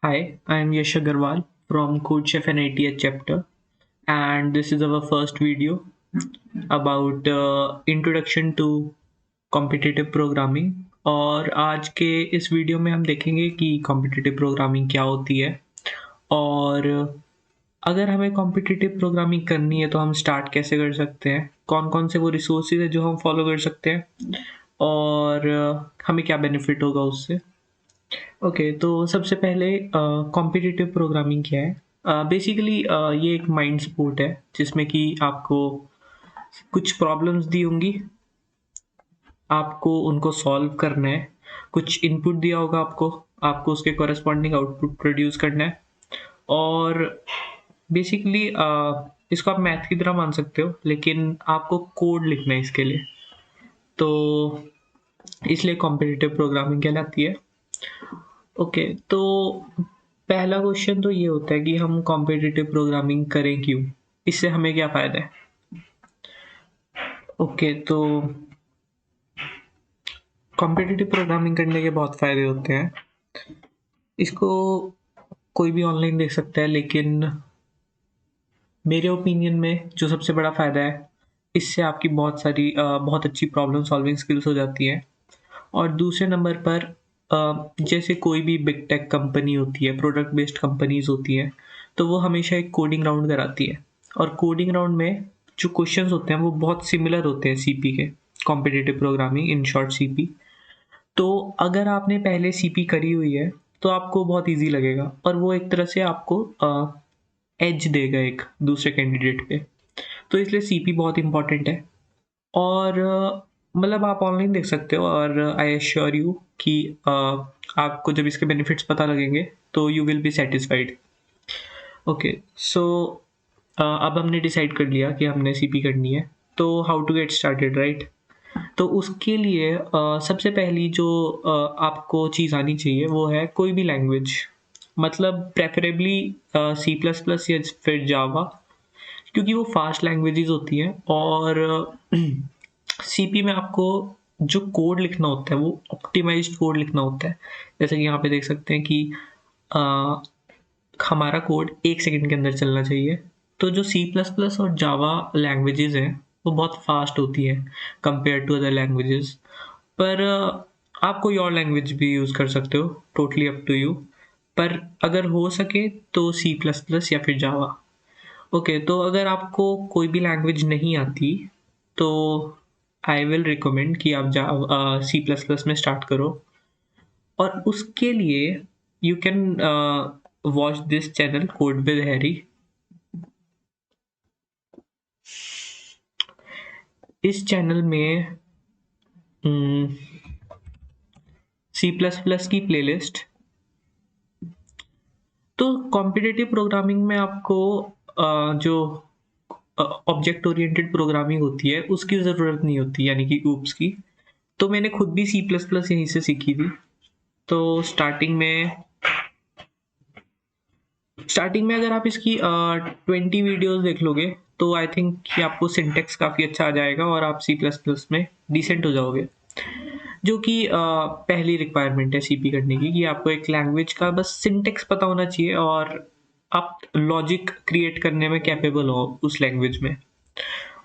Hi, I am Yash Agarwal from CodeChef and ITH chapter, and this is our first video about introduction to competitive programming. और आज के इस video में हम देखेंगे कि कॉम्पिटिटिव प्रोग्रामिंग क्या होती है, और अगर हमें कॉम्पिटिटिव प्रोग्रामिंग करनी है तो हम स्टार्ट कैसे कर सकते हैं, कौन कौन से वो रिसोर्सेज है जो हम फॉलो कर सकते हैं, और हमें क्या बेनिफिट होगा उससे। ओके, तो सबसे पहले कॉम्पिटिटिव प्रोग्रामिंग क्या है। बेसिकली ये एक माइंड स्पोर्ट है जिसमें कि आपको कुछ प्रॉब्लम्स दी होंगी, आपको उनको सॉल्व करना है। कुछ इनपुट दिया होगा आपको, आपको उसके कॉरेस्पॉन्डिंग आउटपुट प्रोड्यूस करना है। और बेसिकली इसको आप मैथ की तरह मान सकते हो, लेकिन आपको कोड लिखना है इसके लिए, तो इसलिए कॉम्पिटिटिव प्रोग्रामिंग कहलाती है। ओके, तो पहला क्वेश्चन तो ये होता है कि हम कॉम्पिटिटिव प्रोग्रामिंग करें क्यों, इससे हमें क्या फ़ायदा है। ओके, तो कॉम्पिटिटिव प्रोग्रामिंग करने के बहुत फ़ायदे होते हैं। इसको कोई भी ऑनलाइन देख सकता है, लेकिन मेरे ओपिनियन में जो सबसे बड़ा फ़ायदा है, इससे आपकी बहुत अच्छी प्रॉब्लम सॉल्विंग स्किल्स हो जाती हैं। और दूसरे नंबर पर जैसे कोई भी बिग टेक कंपनी होती है, प्रोडक्ट बेस्ड कंपनीज होती हैं, तो वो हमेशा एक कोडिंग राउंड कराती है। और कोडिंग राउंड में जो क्वेश्चंस होते हैं वो बहुत सिमिलर होते हैं सीपी के, competitive programming in short CP. तो अगर आपने पहले सीपी करी हुई है तो आपको बहुत इजी लगेगा, और वो एक तरह से आपको एज देगा एक दूसरे कैंडिडेट पे। तो इसलिए सीपी बहुत इंपॉर्टेंट है। और मतलब आप ऑनलाइन देख सकते हो, और आई एश्योर यू कि आपको जब इसके बेनिफिट्स पता लगेंगे तो you will be satisfied. Okay, so अब हमने डिसाइड कर लिया कि हमने सीपी करनी है, तो how to get started, right. तो उसके लिए सबसे पहली जो आपको चीज़ आनी चाहिए वो है कोई भी लैंग्वेज, मतलब प्रेफरेबली सी प्लस प्लस या फिर जावा, क्योंकि वो फास्ट लैंग्वेजेस होती हैं। और सीपी में आपको जो कोड लिखना होता है वो ऑप्टिमाइज्ड कोड लिखना होता है। जैसे कि यहाँ पे देख सकते हैं कि अ, हमारा कोड 1 सेकंड के अंदर चलना चाहिए। तो जो सी प्लस प्लस और जावा लैंग्वेजेस हैं वो बहुत फास्ट होती हैं कंपेयर टू अदर लैंग्वेजेस। पर आप कोई और लैंग्वेज भी यूज़ कर सकते हो, टोटली अप टू यू। पर अगर हो सके तो सी प्लस प्लस या फिर जावा। ओके, तो अगर आपको कोई भी लैंग्वेज नहीं आती तो आई विल रिकमेंड कि आप सी प्लस प्लस में स्टार्ट करो। और उसके लिए you can watch this channel code with Harry. इस चैनल में सी प्लस प्लस की प्लेलिस्ट। तो कॉम्पिटिटिव प्रोग्रामिंग में आपको जो ऑब्जेक्ट ओरिएंटेड प्रोग्रामिंग होती है उसकी ज़रूरत नहीं होती, यानी कि ऊप्स की। तो मैंने खुद भी सी प्लस प्लस यहीं से सीखी थी। तो स्टार्टिंग में अगर आप इसकी 20 वीडियोस देख लोगे तो आई थिंक कि आपको सिंटेक्स काफ़ी अच्छा आ जाएगा और आप सी प्लस प्लस में डिसेंट हो जाओगे। जो कि पहली रिक्वायरमेंट है सीपी करने की, कि आपको एक लैंग्वेज का बस सिंटेक्स पता होना चाहिए और आप लॉजिक क्रिएट करने में कैपेबल हो उस लैंग्वेज में।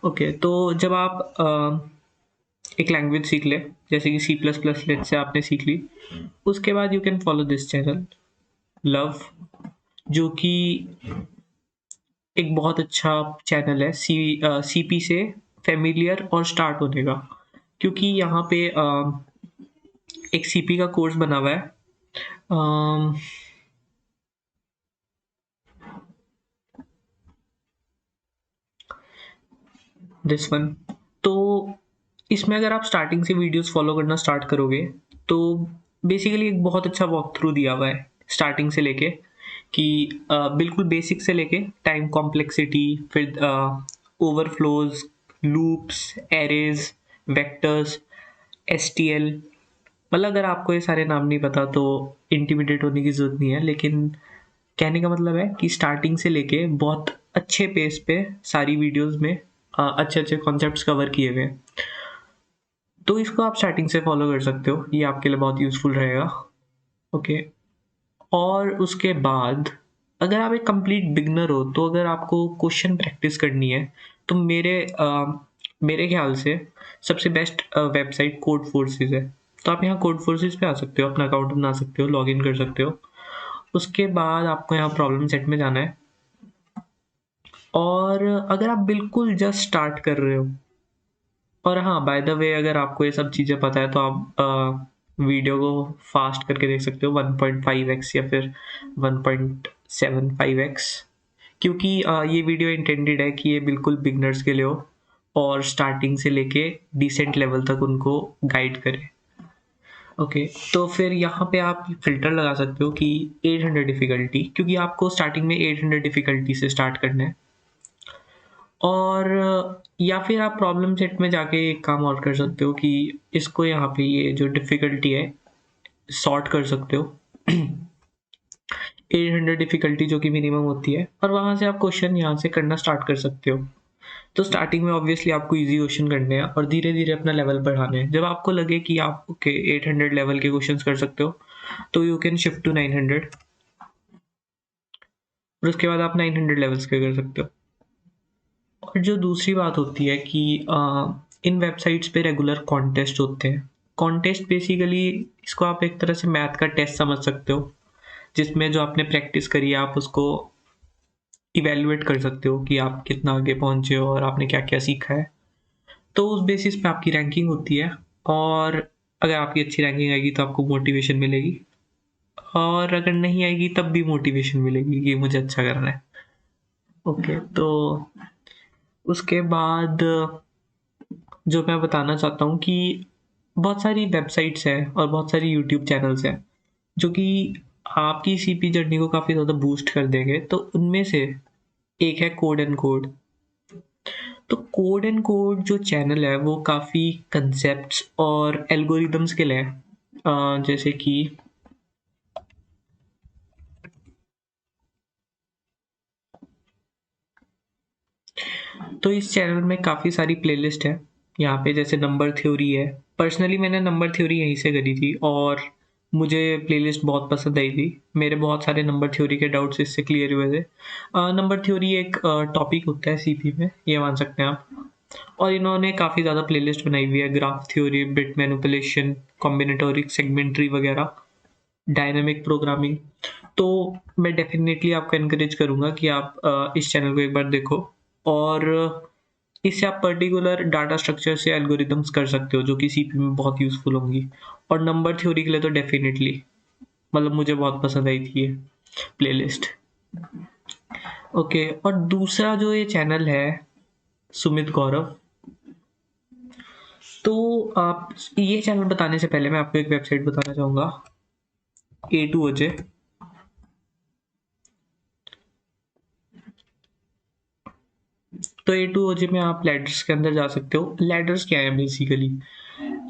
ओके, तो जब आप एक लैंग्वेज सीख ले, जैसे कि सी प्लस प्लस लेट से आपने सीख ली, उसके बाद you can follow this channel love, जो कि एक बहुत अच्छा चैनल है सीपी से फेमिलियर और स्टार्ट होने का। क्योंकि यहाँ पे एक सीपी का कोर्स बना हुआ है, दिस वन। तो इसमें अगर आप स्टार्टिंग से वीडियोस फॉलो करना स्टार्ट करोगे तो बेसिकली एक बहुत अच्छा वॉक थ्रू दिया हुआ है स्टार्टिंग से लेके, कि बिल्कुल बेसिक से लेके टाइम कॉम्प्लेक्सिटी, फिर overflows, loops, arrays, vectors, STL. मतलब अगर आपको ये सारे नाम नहीं पता तो इंटिमिडेट होने की ज़रूरत नहीं है, लेकिन कहने का मतलब है कि स्टार्टिंग से लेके बहुत अच्छे पेस पे सारी वीडियोस में अच्छे अच्छे कॉन्सेप्ट्स कवर किए हुए हैं। तो इसको आप स्टार्टिंग से फॉलो कर सकते हो, ये आपके लिए बहुत यूज़फुल रहेगा। ओके, और उसके बाद अगर आप एक कंप्लीट बिगनर हो तो अगर आपको क्वेश्चन प्रैक्टिस करनी है तो मेरे ख्याल से सबसे बेस्ट वेबसाइट कोड फोर्सेस है। तो आप यहाँ कोड फोर्सेस पे आ सकते हो, अपना अकाउंट बना सकते हो, लॉगिन कर सकते हो। उसके बाद आपको यहाँ प्रॉब्लम सेट में जाना है और अगर आप बिल्कुल जस्ट स्टार्ट कर रहे हो, और हाँ बाय द वे अगर आपको ये सब चीज़ें पता है तो आप वीडियो को फास्ट करके देख सकते हो 1.5x या फिर 1.75x, क्योंकि ये वीडियो इंटेंडेड है कि ये बिल्कुल बिगनर्स के लिए हो और स्टार्टिंग से लेके डिसेंट लेवल तक उनको गाइड करे। ओके, तो फिर यहाँ पे आप फ़िल्टर लगा सकते हो कि 800 डिफ़िकल्टी, क्योंकि आपको स्टार्टिंग में 800 डिफ़िकल्टी से स्टार्ट करना है। और या फिर आप प्रॉब्लम सेट में जाके एक काम और कर सकते हो कि इसको यहाँ पे ये जो डिफ़िकल्टी है सॉर्ट कर सकते हो 800 डिफ़िकल्टी जो कि मिनिमम होती है, और वहाँ से आप क्वेश्चन यहाँ से करना स्टार्ट कर सकते हो। तो स्टार्टिंग में ऑब्वियसली आपको इजी क्वेश्चन करने हैं और धीरे धीरे अपना लेवल बढ़ाने हैं। जब आपको लगे कि आप ओके 800 लेवल के क्वेश्चंस कर सकते हो तो यू कैन शिफ्ट टू 900, और उसके बाद आप 900 लेवल्स के कर सकते हो। और जो दूसरी बात होती है कि इन वेबसाइट्स पे रेगुलर कॉन्टेस्ट होते हैं। कॉन्टेस्ट बेसिकली इसको आप एक तरह से मैथ का टेस्ट समझ सकते हो, जिसमें जो आपने प्रैक्टिस करी है आप उसको इवेल्युएट कर सकते हो कि आप कितना आगे पहुंचे हो और आपने क्या क्या सीखा है। तो उस बेसिस पे आपकी रैंकिंग होती है, और अगर आपकी अच्छी रैंकिंग आएगी तो आपको मोटिवेशन मिलेगी, और अगर नहीं आएगी तब भी मोटिवेशन मिलेगी कि मुझे अच्छा करना है। ओके, तो उसके बाद जो मैं बताना चाहता हूँ कि बहुत सारी वेबसाइट्स हैं और बहुत सारी यूट्यूब चैनल्स हैं जो कि आपकी सीपी जर्नी को काफ़ी ज़्यादा बूस्ट कर देंगे। तो उनमें से एक है कोड एंड कोड। तो कोड एंड कोड जो चैनल है वो काफ़ी कंसेप्ट्स और एल्गोरिदम्स के लिए है। जैसे कि तो इस चैनल में काफ़ी सारी प्लेलिस्ट है। यहाँ पे जैसे नंबर थ्योरी है। पर्सनली मैंने नंबर थ्योरी यहीं से करी थी और मुझे प्लेलिस्ट बहुत पसंद आई थी। मेरे बहुत सारे नंबर थ्योरी के डाउट्स इससे क्लियर हुए थे। नंबर थ्योरी एक टॉपिक होता है सीपी में, ये मान सकते हैं आप। और इन्होंने काफ़ी ज़्यादा प्लेलिस्ट बनाई हुई है, ग्राफ थ्योरी, बिट मैनिपुलेशन, कॉम्बिनेटोरिक, सेगमेंटरी वगैरह, डायनामिक प्रोग्रामिंग। तो मैं डेफिनेटली आपको एनकरेज करूँगा कि आप इस चैनल को एक बार देखो, और इससे आप पर्टिकुलर डाटा स्ट्रक्चर से एल्गोरिदम्स कर सकते हो जो कि सीपी में बहुत यूज़फुल होंगी। और नंबर थ्योरी के लिए तो डेफिनेटली मतलब मुझे बहुत पसंद आई थी ये प्लेलिस्ट। ओके, और दूसरा जो ये चैनल है सुमित गौरव, तो आप ये चैनल बताने से पहले मैं आपको एक वेबसाइट बताना चाहूँगा, A2OJ। तो A2OJ में आप लैडर्स के अंदर जा सकते हो। लैडर्स क्या है बेसिकली?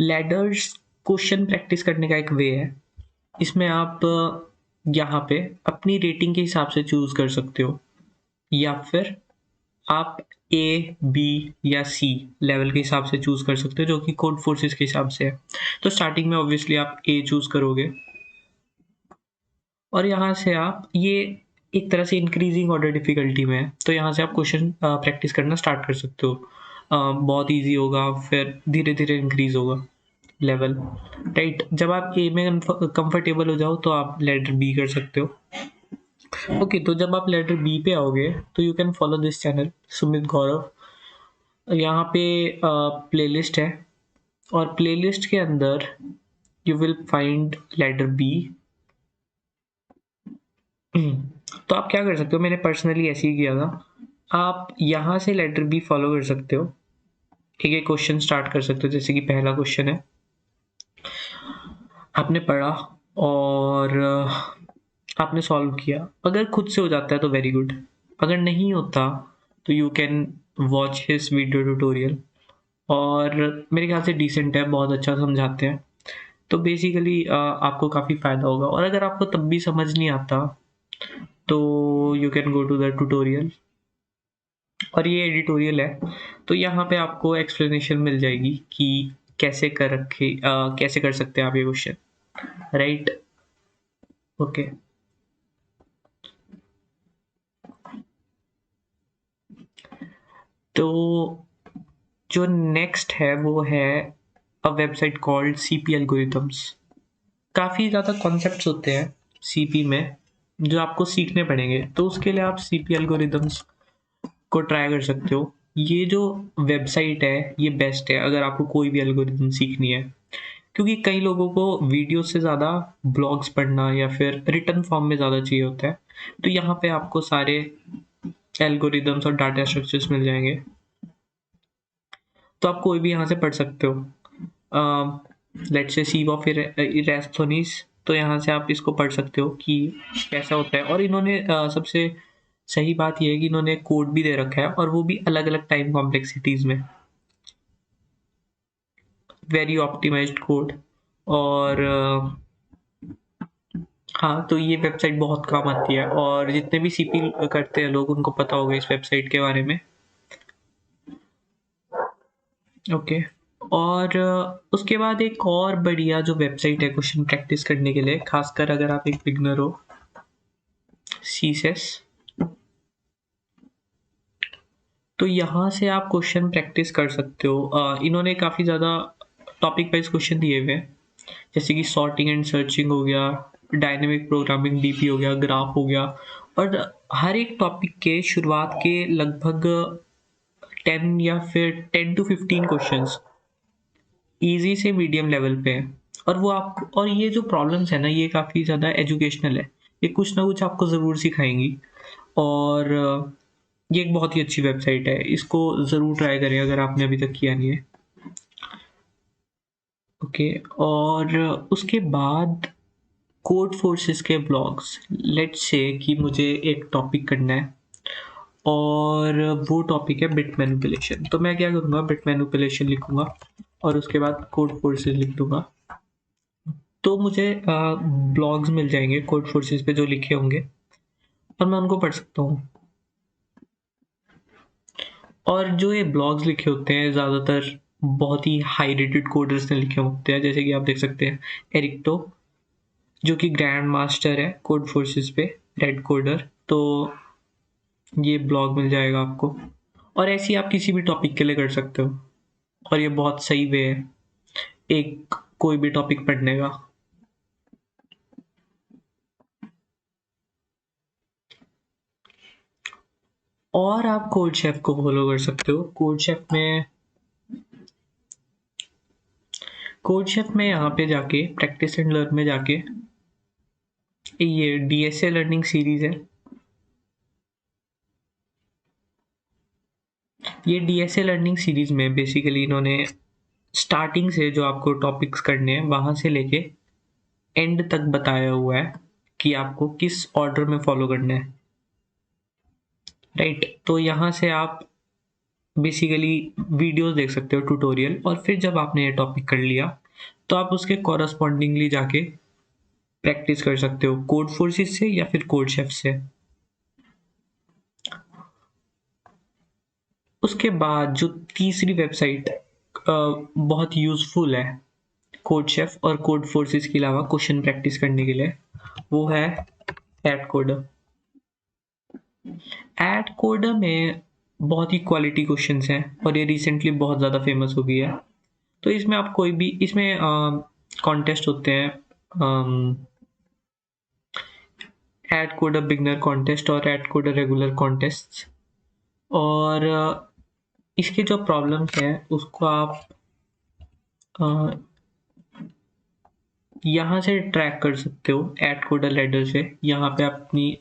लैडर्स क्वेश्चन प्रैक्टिस करने का एक वे है। इसमें आप यहाँ पे अपनी रेटिंग के हिसाब से चूज कर सकते हो, या फिर आप ए, बी या सी लेवल के हिसाब से चूज कर सकते हो, जो कि कोड फोर्सेस के हिसाब से है। तो स्टार्टिंग में ऑब्वियसली आप ए चूज करोगे, और यहाँ से आप ये एक तरह से इंक्रीजिंग ऑर्डर डिफिकल्टी में है, तो यहाँ से आप क्वेश्चन प्रैक्टिस करना स्टार्ट कर सकते हो। बहुत इजी होगा, फिर धीरे धीरे इंक्रीज होगा लेवल, राइट। जब आप ए में कंफर्टेबल हो जाओ तो आप लेटर बी कर सकते हो। ओके, तो जब आप लेटर बी पे आओगे तो you can follow this channel Sumit Gaurav. यहाँ पे प्लेलिस्ट है, और प्लेलिस्ट के अंदर you will find letter B. तो आप क्या कर सकते हो, मैंने पर्सनली ऐसे ही किया था। आप यहाँ से लेटर बी फॉलो कर सकते हो, ठीक है। क्वेश्चन स्टार्ट कर सकते हो, जैसे कि पहला क्वेश्चन है, आपने पढ़ा और आपने सॉल्व किया। अगर खुद से हो जाता है तो वेरी गुड, अगर नहीं होता तो you can watch his video tutorial, और मेरे ख्याल से डिसेंट है, बहुत अच्छा समझाते हैं। तो बेसिकली आपको काफ़ी फ़ायदा होगा। और अगर आपको तब भी समझ नहीं आता तो you can go to the tutorial, और ये एडिटोरियल है, तो यहाँ पे आपको एक्सप्लेनेशन मिल जाएगी कि कैसे कर सकते हैं आप ये क्वेश्चन, राइट। ओके, तो जो नेक्स्ट है वो है a website called CP algorithms. काफ़ी ज़्यादा कॉन्सेप्ट्स होते हैं सीपी में जो आपको सीखने पड़ेंगे, तो उसके लिए आप सीपी एल्गोरिथम्स को ट्राई कर सकते हो। ये जो वेबसाइट है ये बेस्ट है अगर आपको कोई भी एल्गोरिथम सीखनी है, क्योंकि कई लोगों को वीडियो से ज़्यादा ब्लॉग्स पढ़ना या फिर रिटर्न फॉर्म में ज़्यादा चाहिए होता है। तो यहाँ पे आपको सारे एल्गोरिदम्स और डाटा स्ट्रक्चर्स मिल जाएंगे, तो आप कोई भी यहाँ से पढ़ सकते हो। लेट्स से सीव ऑफ इरेस्थोनिस, तो यहाँ से आप इसको पढ़ सकते हो कि कैसा होता है। और इन्होंने सबसे सही बात यह है कि इन्होंने कोड भी दे रखा है और वो भी अलग अलग टाइम कॉम्प्लेक्सिटीज में, वेरी ऑप्टिमाइज्ड कोड। और हाँ, तो ये वेबसाइट बहुत काम आती है और जितने भी सीपी करते हैं लोग उनको पता होगा इस वेबसाइट के बारे में। ओके। और उसके बाद एक और बढ़िया जो वेबसाइट है क्वेश्चन प्रैक्टिस करने के लिए, खासकर अगर आप एक बिगनर हो, सीसेस। तो यहाँ से आप क्वेश्चन प्रैक्टिस कर सकते हो। इन्होंने काफ़ी ज़्यादा टॉपिक वाइज क्वेश्चन दिए हुए हैं, जैसे कि सॉर्टिंग एंड सर्चिंग हो गया, डायनेमिक प्रोग्रामिंग डीपी हो गया, ग्राफ हो गया। और हर एक टॉपिक के शुरुआत के लगभग 10 या फिर 10 to 15 क्वेश्चंस इजी से मीडियम लेवल पे है। और वो आप, और ये जो प्रॉब्लम्स है ना ये काफ़ी ज़्यादा एजुकेशनल है, ये कुछ ना कुछ आपको ज़रूर सिखाएंगी। और ये एक बहुत ही अच्छी वेबसाइट है, इसको ज़रूर ट्राई करें अगर आपने अभी तक किया नहीं है। ओके। और उसके बाद कोड फोर्सेस के ब्लॉग्स, लेट्स से कि मुझे एक टॉपिक करना है और वो टॉपिक है बिट मैनिपुलेशन। तो मैं क्या करूँगा, बिट मैनिपुलेशन लिखूंगा और उसके बाद कोड फोर्सेस लिख दूंगा। तो मुझे ब्लॉग्स मिल जाएंगे कोड फोर्सेस पे जो लिखे होंगे और मैं उनको पढ़ सकता हूँ। और जो ये ब्लॉग्स लिखे होते हैं ज़्यादातर बहुत ही हाई रेटेड कोडर्स ने लिखे होते हैं, जैसे कि आप देख सकते हैं एरिक्टो, जो कि ग्रैंड मास्टर है कोड फोर्सेस पे, रेड कोडर। तो ये ब्लॉग मिल जाएगा आपको, और ऐसे ही आप किसी भी टॉपिक के लिए कर सकते हो। और ये बहुत सही वे है एक कोई भी टॉपिक पढ़ने का। और आप कोड शेफ को फॉलो कर सकते हो। कोड शेफ में यहाँ पे जाके प्रैक्टिस एंड लर्न में जाके, ये डीएसए लर्निंग सीरीज है। ये डीएसए लर्निंग सीरीज में बेसिकली इन्होंने स्टार्टिंग से जो आपको टॉपिक्स करने हैं वहां से लेके एंड तक बताया हुआ है कि आपको किस ऑर्डर में फॉलो करना है, राइट। तो यहाँ से आप बेसिकली वीडियोस देख सकते हो, ट्यूटोरियल, और फिर जब आपने ये टॉपिक कर लिया तो आप उसके कॉरस्पॉन्डिंगली जाके प्रैक्टिस कर सकते हो कोड फोर्सेस से या फिर कोड शेफ से। उसके बाद जो तीसरी वेबसाइट बहुत यूजफुल है कोड शेफ और कोड फोर्सेस के अलावा क्वेश्चन प्रैक्टिस करने के लिए, वो है एड कोडर। एड कोडर में बहुत ही क्वालिटी क्वेश्चंस हैं और ये रिसेंटली बहुत ज़्यादा फेमस हो गई है। तो इसमें आप कोई भी, इसमें कॉन्टेस्ट होते हैं, एड कोडर बिगनर कॉन्टेस्ट और एड कोडर रेगुलर कॉन्टेस्ट। और इसके जो प्रॉब्लम्स हैं उसको आप यहाँ से ट्रैक कर सकते हो, एड कोडर लेडर से। यहाँ पे आप अपनी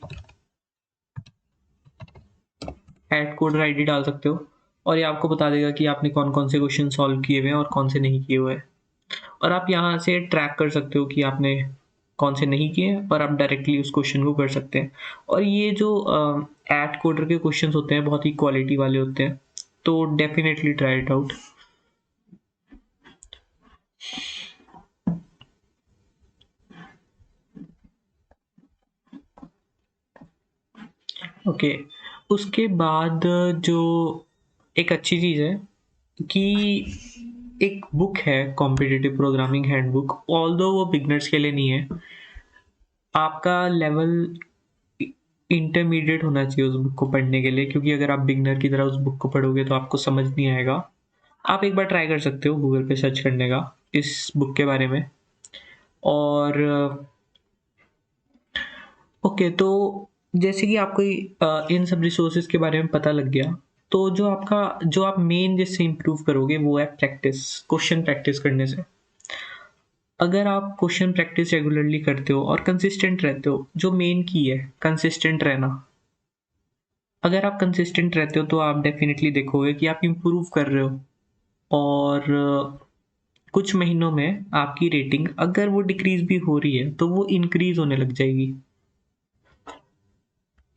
एड कोडर आईडी डाल सकते हो और ये आपको बता देगा कि आपने कौन कौन से क्वेश्चन सॉल्व किए हुए हैं और कौन से नहीं किए हुए हैं। और आप यहाँ से ट्रैक कर सकते हो कि आपने कौन से नहीं किए और आप डायरेक्टली उस क्वेश्चन को कर सकते हैं। और ये जो एड कोडर के क्वेश्चंस होते हैं बहुत ही क्वालिटी वाले होते हैं, तो definitely try it out. Okay. उसके बाद जो एक अच्छी चीज़ है कि एक बुक है कॉम्पिटिटिव प्रोग्रामिंग हैंडबुक, ऑल्दो वो बिगनर्स के लिए नहीं है। आपका लेवल इंटरमीडिएट होना चाहिए उस बुक को पढ़ने के लिए, क्योंकि अगर आप बिगनर की तरह उस बुक को पढ़ोगे तो आपको समझ नहीं आएगा। आप एक बार ट्राई कर सकते हो गूगल पे सर्च करने का इस बुक के बारे में। और ओके, तो जैसे कि आपको इन सब रिसोर्सेज के बारे में पता लग गया, तो जो आप मेन जिससे इम्प्रूव करोगे वो है प्रैक्टिस, क्वेश्चन प्रैक्टिस करने से। अगर आप क्वेश्चन प्रैक्टिस रेगुलरली करते हो और कंसिस्टेंट रहते हो, जो मेन की है कंसिस्टेंट रहना, अगर आप कंसिस्टेंट रहते हो तो आप डेफिनेटली देखोगे कि आप इम्प्रूव कर रहे हो। और कुछ महीनों में आपकी रेटिंग अगर वो डिक्रीज भी हो रही है तो वो इंक्रीज होने लग जाएगी।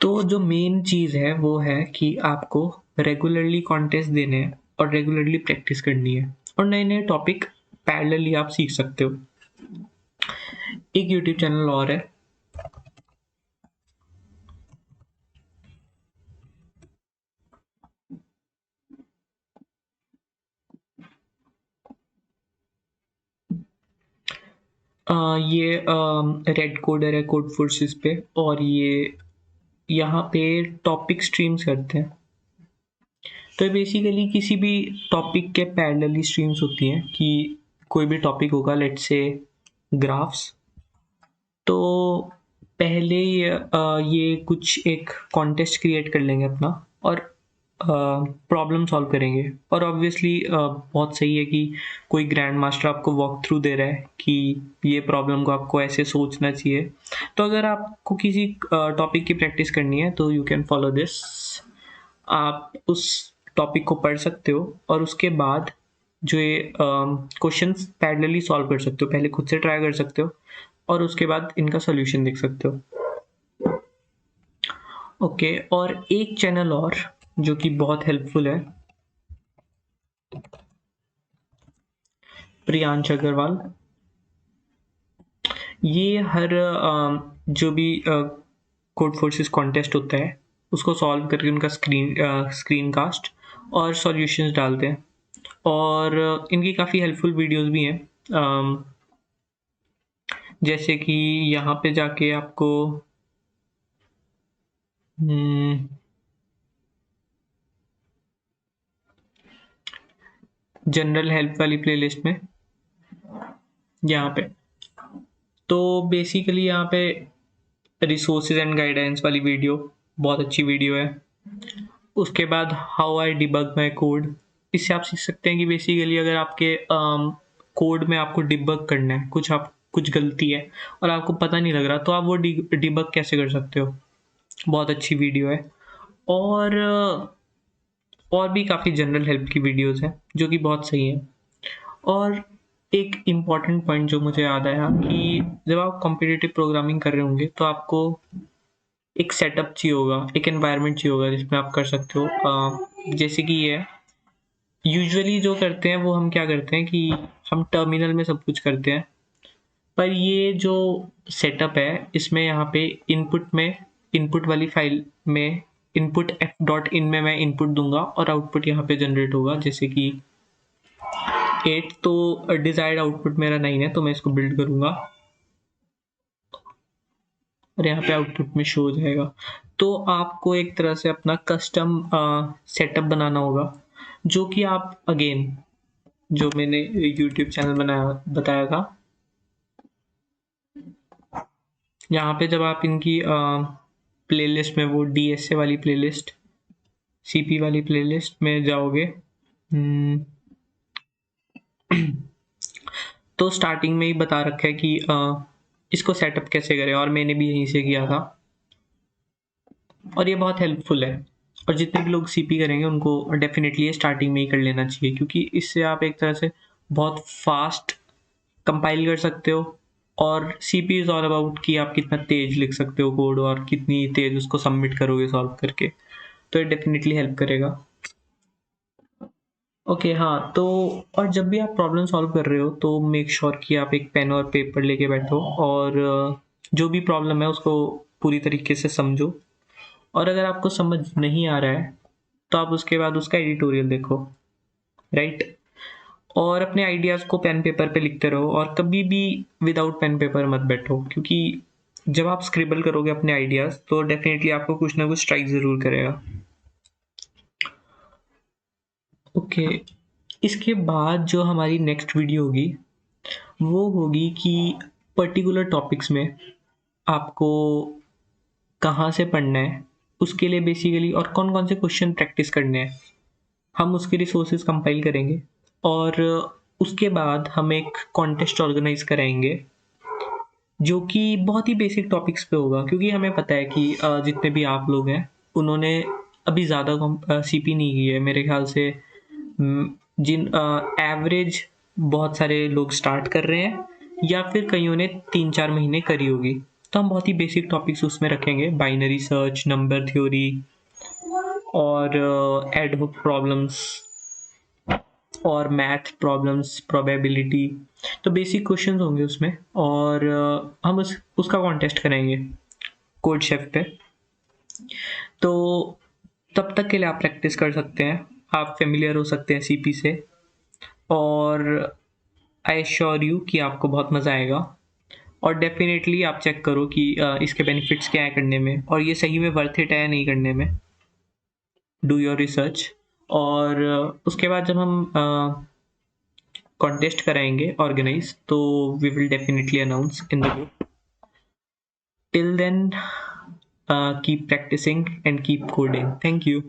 तो जो मेन चीज़ है वो है कि आपको रेगुलरली कॉन्टेस्ट देने हैं और रेगुलरली प्रैक्टिस करनी है, और नए नए टॉपिक पैरेलली आप सीख सकते हो। एक यूट्यूब चैनल और है, ये रेड कोडर है कोड फोर्सेस पे, और ये यहाँ पे टॉपिक स्ट्रीम्स करते हैं। तो बेसिकली किसी भी टॉपिक के पैरेलली स्ट्रीम्स होती हैं कि कोई भी टॉपिक होगा, लेट्स से ग्राफ्स, तो पहले ये कुछ एक कॉन्टेस्ट क्रिएट कर लेंगे अपना और प्रॉब्लम सॉल्व करेंगे। और ऑब्वियसली बहुत सही है कि कोई ग्रैंड मास्टर आपको वॉक थ्रू दे रहा है कि ये प्रॉब्लम को आपको ऐसे सोचना चाहिए। तो अगर आपको किसी टॉपिक की प्रैक्टिस करनी है तो यू कैन फॉलो दिस। आप उस टॉपिक को पढ़ सकते हो और उसके बाद जो ये क्वेश्चंस पैरेलली सॉल्व कर सकते हो, पहले खुद से ट्राई कर सकते हो और उसके बाद इनका सॉल्यूशन देख सकते हो। ओके, और एक चैनल और जो कि बहुत हेल्पफुल है, प्रियांश अग्रवाल। ये हर जो भी कोड फोर्सेस कॉन्टेस्ट होता है उसको सॉल्व करके उनका स्क्रीन कास्ट और सॉल्यूशंस डालते हैं, और इनकी काफ़ी हेल्पफुल वीडियोस भी हैं। जैसे कि यहाँ पे जाके आपको जनरल हेल्प वाली प्लेलिस्ट में यहाँ पे, तो बेसिकली यहाँ पे रिसोर्सेज एंड गाइडेंस वाली वीडियो बहुत अच्छी वीडियो है। उसके बाद how I debug my code, इससे आप सीख सकते हैं कि बेसिकली अगर आपके कोड में आपको डिबग करना है, कुछ गलती है और आपको पता नहीं लग रहा, तो आप वो डिबग कैसे कर सकते हो। बहुत अच्छी वीडियो है। और और भी काफ़ी जनरल हेल्प की वीडियोस हैं जो कि बहुत सही है। और एक इम्पॉर्टेंट पॉइंट जो मुझे याद आया कि जब आप कॉम्पिटिटिव प्रोग्रामिंग कर रहे होंगे तो आपको एक सेटअप चाहिए होगा, एक एनवायरनमेंट चाहिए होगा जिसमें आप कर सकते हो। जैसे कि ये है, यूजुअली जो करते हैं वो हम क्या करते हैं कि हम टर्मिनल में सब कुछ करते हैं, पर ये जो सेटअप है इसमें यहाँ पे इनपुट वाली फाइल में इनपुट एफ डॉट इन में मैं इनपुट दूंगा और आउटपुट यहाँ पे जनरेट होगा, जैसे कि 8, तो डिजायर्ड आउटपुट मेरा 9 है तो मैं इसको बिल्ड करूंगा और यहाँ पे आउटपुट में शो हो जाएगा। तो आपको एक तरह से अपना कस्टम सेटअप बनाना होगा, जो कि आप अगेन जो मैंने यूट्यूब चैनल बताया था, यहाँ पे जब आप इनकी प्लेलिस्ट में वो डीएसए वाली प्लेलिस्ट, सीपी वाली प्लेलिस्ट में जाओगे, तो स्टार्टिंग में ही बता रखा है कि इसको सेटअप कैसे करें, और मैंने भी यहीं से किया था और ये बहुत हेल्पफुल है। और जितने भी लोग सीपी करेंगे उनको डेफिनेटली ये स्टार्टिंग में ही कर लेना चाहिए, क्योंकि इससे आप एक तरह से बहुत फास्ट कंपाइल कर सकते हो। और सीपी इज़ ऑल अबाउट कि आप कितना तेज लिख सकते हो कोड और कितनी तेज उसको सबमिट करोगे सॉल्व करके, तो ये डेफिनेटली हेल्प करेगा। ओके, हाँ, तो और जब भी आप प्रॉब्लम सॉल्व कर रहे हो तो मेक श्योर कि आप एक पेन और पेपर लेके बैठो और जो भी प्रॉब्लम है उसको पूरी तरीके से समझो। और अगर आपको समझ नहीं आ रहा है तो आप उसके बाद उसका एडिटोरियल देखो, राइट। और अपने आइडियाज़ को पेन पेपर पे लिखते रहो और कभी भी विदाउट पेन पेपर मत बैठो, क्योंकि जब आप स्क्रिबल करोगे अपने आइडियाज़ तो डेफ़िनेटली आपको कुछ ना कुछ स्ट्राइक ज़रूर करेगा। ओके, इसके बाद जो हमारी नेक्स्ट वीडियो होगी, वो होगी कि पर्टिकुलर टॉपिक्स में आपको कहाँ से पढ़ना है, उसके लिए बेसिकली और कौन-कौन से क्वेश्चन प्रैक्टिस करने हैं। हम उसके रिसोर्सेज़ कंपाइल करेंगे और उसके बाद हम एक कॉन्टेस्ट ऑर्गेनाइज़ कराएँगे, जो कि बहुत ही बेसिक टॉपिक्स पे होगा क्योंकि हमें पता है कि जितने भी आप लोग हैं, उन्होंने अभी ज़्यादा सीपी नहीं की है। मेरे ख़्याल से जिन एवरेज बहुत सारे लोग स्टार्ट कर रहे हैं या फिर कईयों ने 3-4 महीने करी होगी। तो हम बहुत ही बेसिक टॉपिक्स उसमें रखेंगे, बाइनरी सर्च, नंबर थ्योरी और एड हॉक प्रॉब्लम्स और मैथ प्रॉब्लम्स, प्रोबेबिलिटी। तो बेसिक क्वेश्चंस होंगे उसमें और हम उसका कॉन्टेस्ट करेंगे कोड शेफ पे। तो तब तक के लिए आप प्रैक्टिस कर सकते हैं, आप फेमिलियर हो सकते हैं सीपी से और आई एश्योर यू कि आपको बहुत मज़ा आएगा। और डेफिनेटली आप चेक करो कि इसके बेनिफिट्स क्या है करने में और ये सही में वर्थ इट है या नहीं करने में। डू योर रिसर्च और उसके बाद जब हम कॉन्टेस्ट कराएंगे ऑर्गेनाइज, तो we will definitely announce in the group. Till then keep practising and keep coding. Thank you.